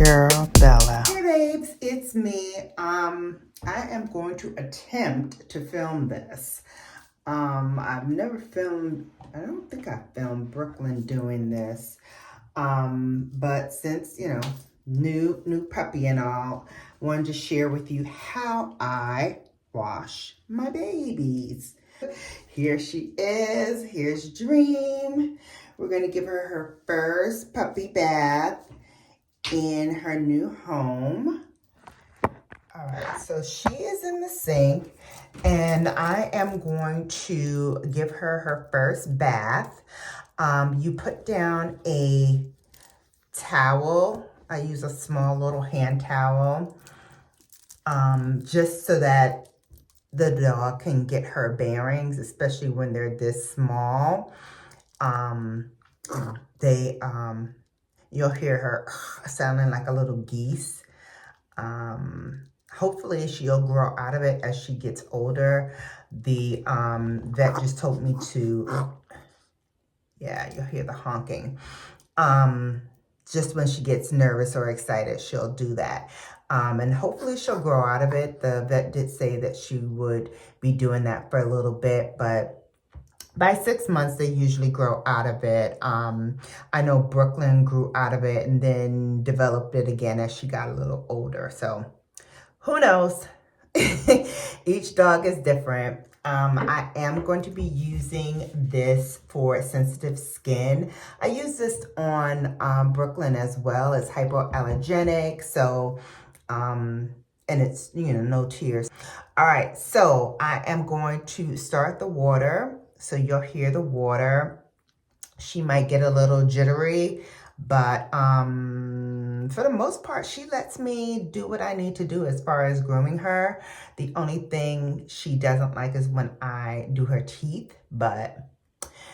girl Bella. Hey babes, it's me. I am going to attempt to film this. I've never filmed, I don't think I filmed Brooklyn doing this. But since, new puppy and all, wanted to share with you how I wash my babies. Here she is. Here's Dream. We're going to give her her first puppy bath in her new home. All right, so she is in the sink and I am going to give her her first bath. You put down a towel. I use a small little hand towel just so that the dog can get her bearings, especially when they're this small. You'll hear her sounding like a little geese. Hopefully she'll grow out of it as she gets older. The vet just told me to, yeah, you'll hear the honking. Just when she gets nervous or excited, she'll do that. And hopefully she'll grow out of it. The vet did say that she would be doing that for a little bit, but by 6 months, they usually grow out of it. I know Brooklyn grew out of it and then developed it again as she got a little older. So who knows? Each dog is different. I am going to be using this for sensitive skin. I use this on Brooklyn as well. It's hypoallergenic. So, and it's, no tears. All right. So I am going to start the water. So you'll hear the water. She might get a little jittery, but for the most part, she lets me do what I need to do as far as grooming her. The only thing she doesn't like is when I do her teeth, but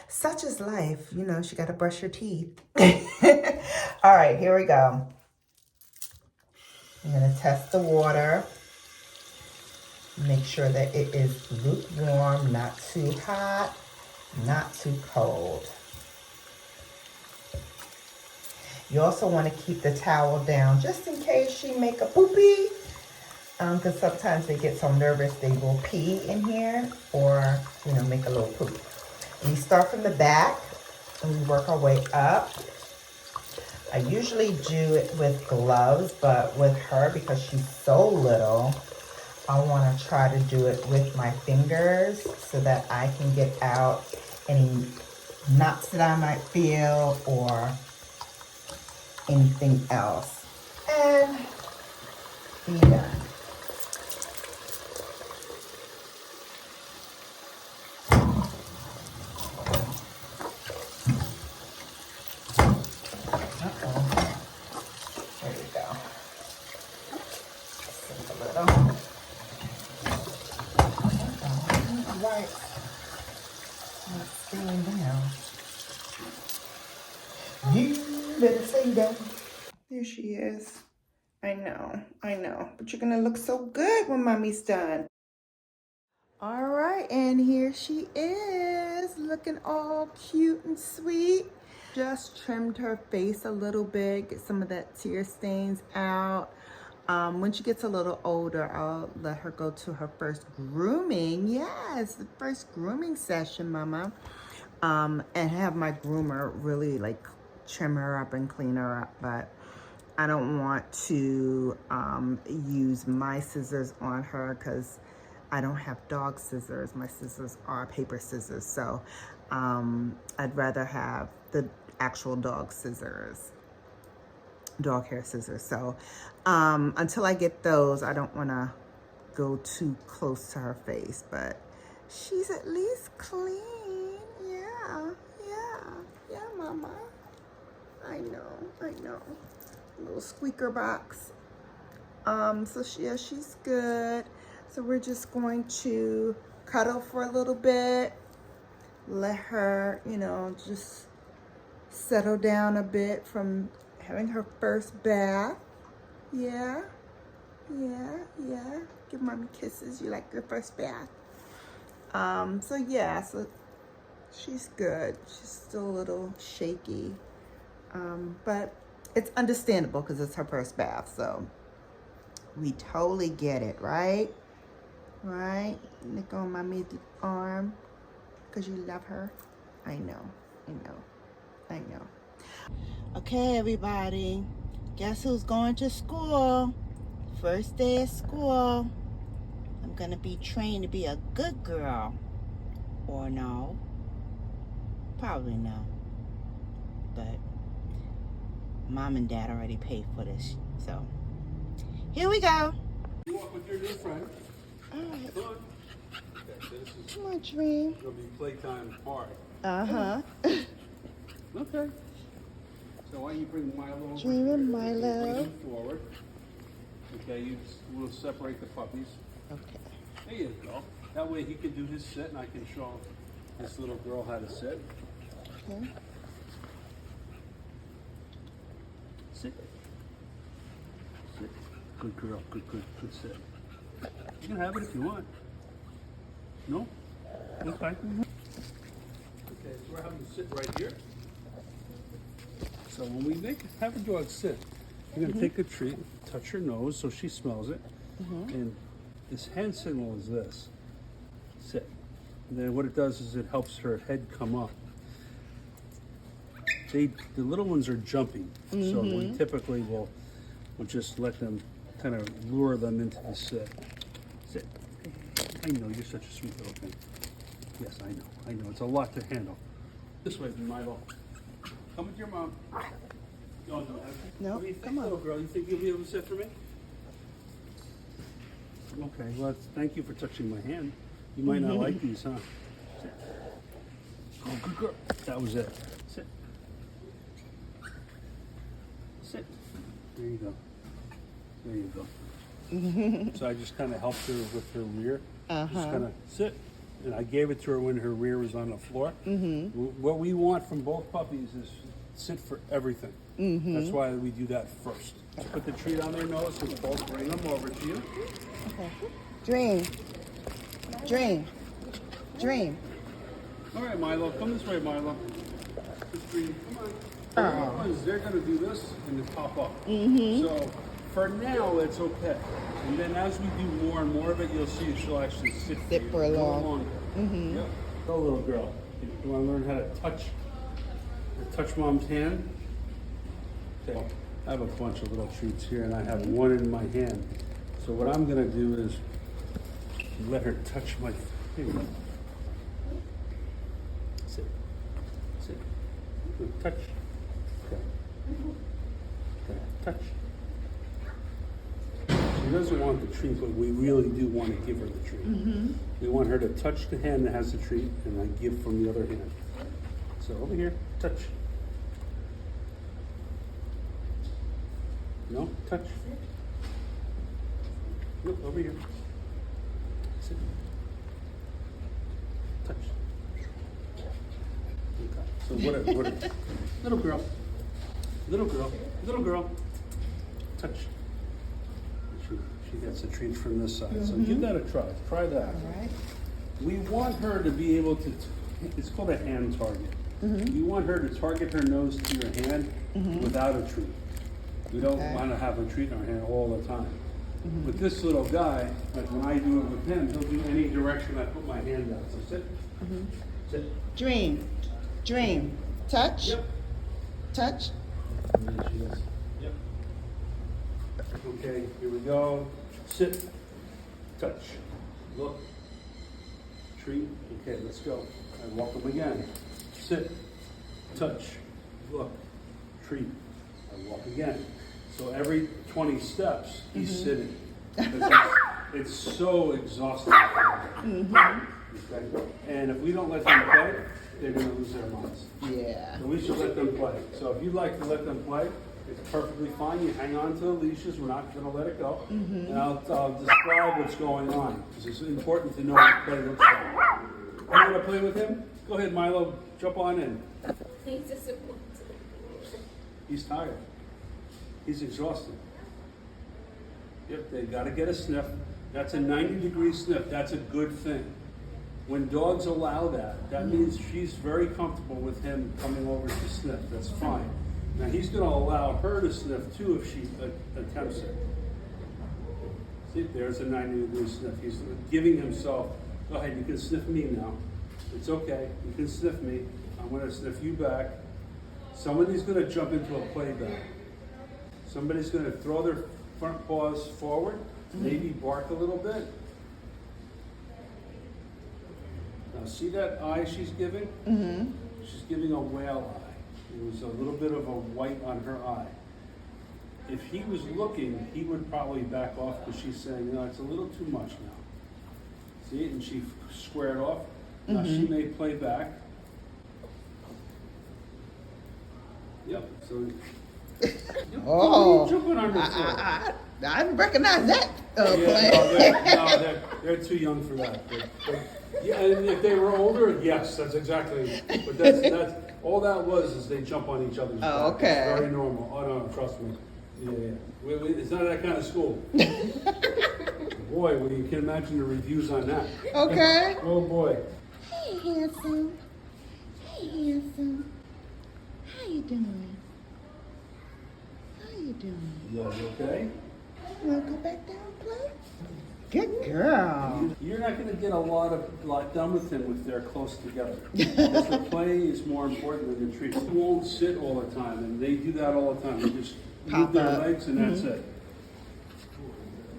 such is life. She got to brush her teeth. All right, here we go. I'm going to test the water. Make sure that it is lukewarm, not too hot, not too cold. You also want to keep the towel down just in case she make a poopy. Because sometimes they get so nervous they will pee in here or, make a little poop. We start from the back and we work our way up. I usually do it with gloves, but with her, because she's so little, I want to try to do it with my fingers so that I can get out any knots that I might feel or anything else. And be done. There you go. Just a little. Right. Let's stand down. You better stay down. There she is. I know. But you're gonna look so good when mommy's done. All right, and here she is, looking all cute and sweet. Just trimmed her face a little bit, get some of that tear stains out. When she gets a little older, I'll let her go to her first grooming. Yes, the first grooming session, mama. And have my groomer really trim her up and clean her up, but I don't want to use my scissors on her because I don't have dog scissors. My scissors are paper scissors. So I'd rather have the actual dog hair scissors. So until I get those, I don't want to go too close to her face, but she's at least clean. Yeah, mama. I know. Little squeaker box. So she's good. So we're just going to cuddle for a little bit, let her, just settle down a bit from having her first bath. Yeah. Give mommy kisses. You like your first bath. So she's good. She's still a little shaky. But it's understandable because it's her first bath, so we totally get it, right? Right? Lick on mommy's arm because you love her. I know. Okay, everybody. Guess who's going to school? First day of school. I'm going to be trained to be a good girl. Or no. Probably no. But Mom and Dad already paid for this. So, here we go. You walk with your new friend. All right. Come on. Okay, so this is Come on, Dream. going to be playtime hard. Uh-huh. Okay. So why don't you bring Milo over Dream and here? Milo. Bring him forward. Okay, we'll separate the puppies. Okay. There you go. That way he can do his sit and I can show this little girl how to sit. Okay. Sit. Sit. Good girl. Good sit. You can have it if you want. No? Okay. Okay, so we're having to sit right here. So when we have a dog sit, you're gonna take a treat, touch her nose so she smells it, and this hand signal is this. Sit. And then what it does is it helps her head come up. The little ones are jumping, so we typically will just let them kind of lure them into the sit. Sit. I know, you're such a sweet little thing. Yes, I know. It's a lot to handle. This way, Milo. Come with your mom. No. No, What do you think, come on. little girl? You think you'll be able to sit for me? Okay, well, thank you for touching my hand. You might not like these, huh? Sit. Oh, good girl. That was it. Sit. Sit. There you go. There you go. So I just kind of helped her with her rear. Just kind of sit. And I gave it to her when her rear was on the floor. What we want from both puppies is sit for everything. That's why we do that first. Put the treat on their nose and both bring them over to you. Okay. Dream. All right, Milo, come this way, Milo. Just Dream, come on. The little ones, they're going to do this and then pop up. So for now, it's okay. And then as we do more and more of it, you'll see she'll actually sit for a little long. longer. Yep. Go, little girl. You want to learn how to touch mom's hand? Okay. I have a bunch of little treats here, and I have one in my hand. So what I'm going to do is let her touch my finger. Sit. Good. Touch. Okay. Touch. She doesn't want the treat, but we really do want to give her the treat. We want her to touch the hand that has the treat, and I give from the other hand. So over here, touch. No, touch. Look, over here. Sit. Touch. Okay. So what little girl, touch. She gets a treat from this side. So give that a try. Try that. All right. We want her to be able to, it's called a hand target. We want her to target her nose to your hand without a treat. We don't want to have a treat in our hand all the time. With this little guy, like when I do it with him, he'll do any direction I put my hand out. So sit. Sit. Dream. Touch. Yep. Touch. And then she does. Yep. Okay, here we go. Sit. Touch. Look. Treat. Okay, let's go. And walk them again. Sit. Touch. Look. Treat. And walk again. So every 20 steps, he's sitting. It's so exhausting. Okay? And if we don't let them play, they're going to lose their minds. Yeah. So we should let them play. So if you'd like to let them play, it's perfectly fine. You hang on to the leashes. We're not going to let it go. And I'll describe what's going on, because it's important to know what play looks like. You want to play with him? Go ahead, Milo. Jump on in. He's tired. He's exhausted. Yep, they got to get a sniff. That's a 90-degree sniff. That's a good thing. When dogs allow that, that means she's very comfortable with him coming over to sniff. That's fine. Now he's going to allow her to sniff too if she attempts it. See, there's a 90-degree sniff. He's giving himself, go ahead, you can sniff me now. It's okay, you can sniff me. I'm going to sniff you back. Somebody's going to jump into a playback. Somebody's going to throw their front paws forward, maybe bark a little bit. Now see that eye she's giving? Mm-hmm. She's giving a whale eye. There was a little bit of a white on her eye. If he was looking, he would probably back off because she's saying, no, it's a little too much now. See, and she squared off. Now she may play back. Yep, so. Oh, you jumping on her floor? I recognize that Yeah, they're too young for that. Yeah, and if they were older, yes, that's exactly. But that's all that was is they jump on each other's back. Okay. It's very normal. Oh no, trust me. Yeah. It's not that kind of school. Boy, well, you can imagine the reviews on that. Okay. Oh boy. Hey, handsome. Hey, handsome. How you doing? How you doing? Yeah, you okay? You wanna go back down and play? Good girl. You're not going to get a lot done with him if they're close together. Because the play is more important than the treat. He won't sit all the time, and they do that all the time. They just move their legs, and that's it.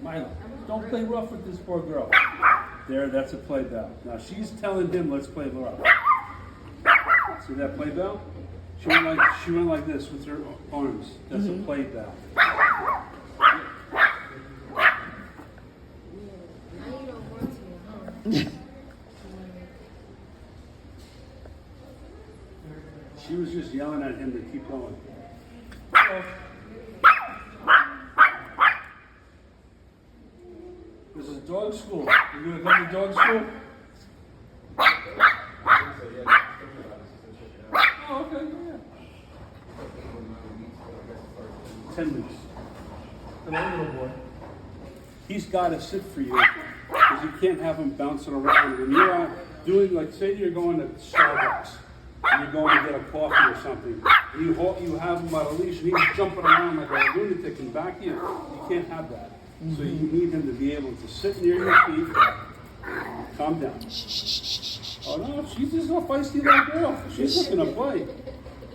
Milo, don't play rough with this poor girl. There, that's a play bell. Now she's telling him, let's play rough. See that play bell? She went like this with her arms. That's a play bell. She was just yelling at him to keep going. This is dog school. You gonna come to dog school? Oh, okay, yeah. 10 weeks. Hello, little boy. He's got to sit for you because you can't have him bouncing around. When you're out doing, like, say you're going to Starbucks and you're going to get a coffee or something, and you have him by the leash and he's jumping around like a lunatic and back you. You can't have that. So you need him to be able to sit near your feet. Calm down. Oh no, she's just a feisty little girl. She's looking to play.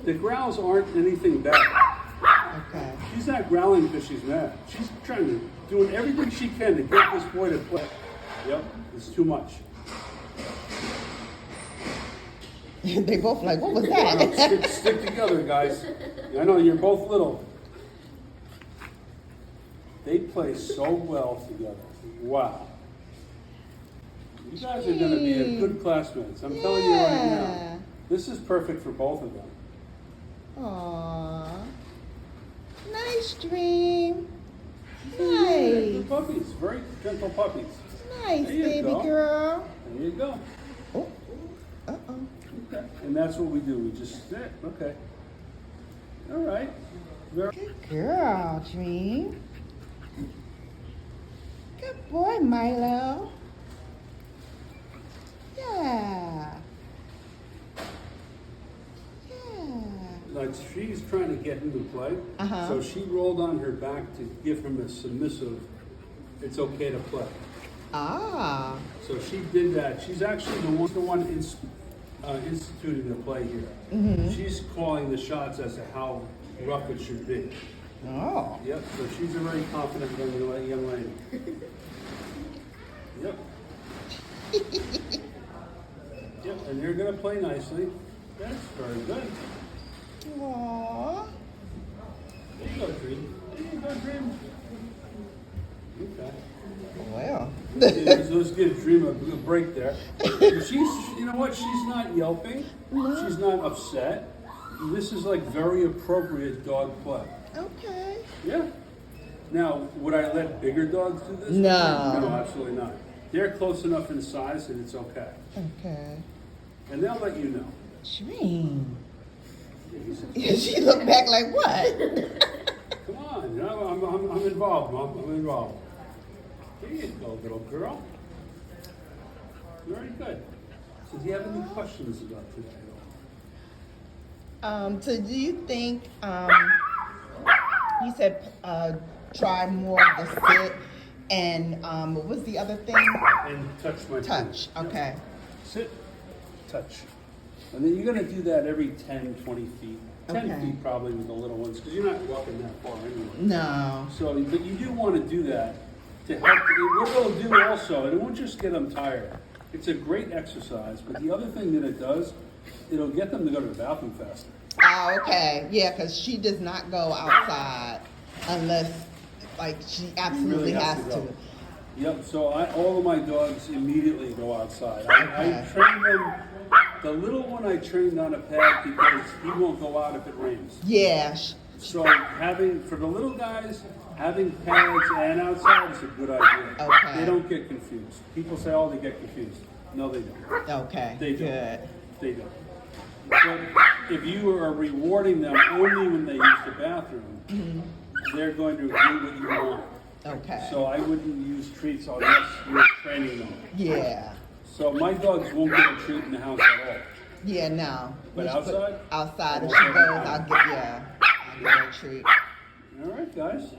The growls aren't anything bad. Okay. She's not growling because she's mad. She's doing everything she can to get this boy to play. Yep, it's too much. They both like, what was I know, that? stick together, guys. I know you're both little. They play so well together. Wow. You guys are going to be a good classmates. I'm telling you right now. This is perfect for both of them. Aww. Nice dream. They're Nice. puppies, very gentle puppies. Nice, There you baby go. girl. There you go. Oh. Uh-oh. Okay. And that's what we do. We just sit. Okay. All right. Good girl, Dream. Good boy, Milo. Yeah. Like she's trying to get him to play, so she rolled on her back to give him a submissive, it's okay to play. Ah. So she did that. She's actually the one instituting the play here. She's calling the shots as to how rough it should be. Oh. Yep, so she's a very confident young lady. Yep. Yep, and you're going to play nicely. That's very good. Aww. There you go, Dream. There you go, Dream. Okay. Well. Let's give Dream a break there. She's, you know what? She's not yelping. She's not upset. This is like very appropriate dog play. Okay. Yeah. Now, would I let bigger dogs do this? No. No, absolutely not. They're close enough in size and it's okay. Okay. And they'll let you know. Dream. She looked back like, what? Come on, you know, I'm involved, Mom. I'm involved. There you go, little girl. Very good. So do you have any questions about today So do you think, you said try more of the sit and what was the other thing? And touch my Touch, feet. okay. Sit, touch. And then you're going to do that every 10, 20 feet. 10 Okay. feet probably with the little ones, because you're not walking that far anyway. No. So, but you do want to do that to help. What it'll do also, and it won't just get them tired. It's a great exercise, but the other thing that it does, it'll get them to go to the bathroom faster. Oh, okay. Yeah, because she does not go outside unless, like, she absolutely really has has to to. go. Yep, so all of my dogs immediately go outside. Okay. I train them. The little one I trained on a pad because he won't go out if it rains. Yeah. So for the little guys, having pads and outside is a good idea. Okay. They don't get confused. People say, oh, they get confused. No, they don't. Okay. They don't. Good. They don't. But if you are rewarding them only when they use the bathroom, they're going to do what you want. Okay. So I wouldn't use treats unless you're training them. Yeah. So my dogs won't get a treat in the house at all. Yeah, no. But outside? Outside, if she goes, I'll get her a treat. All right, guys.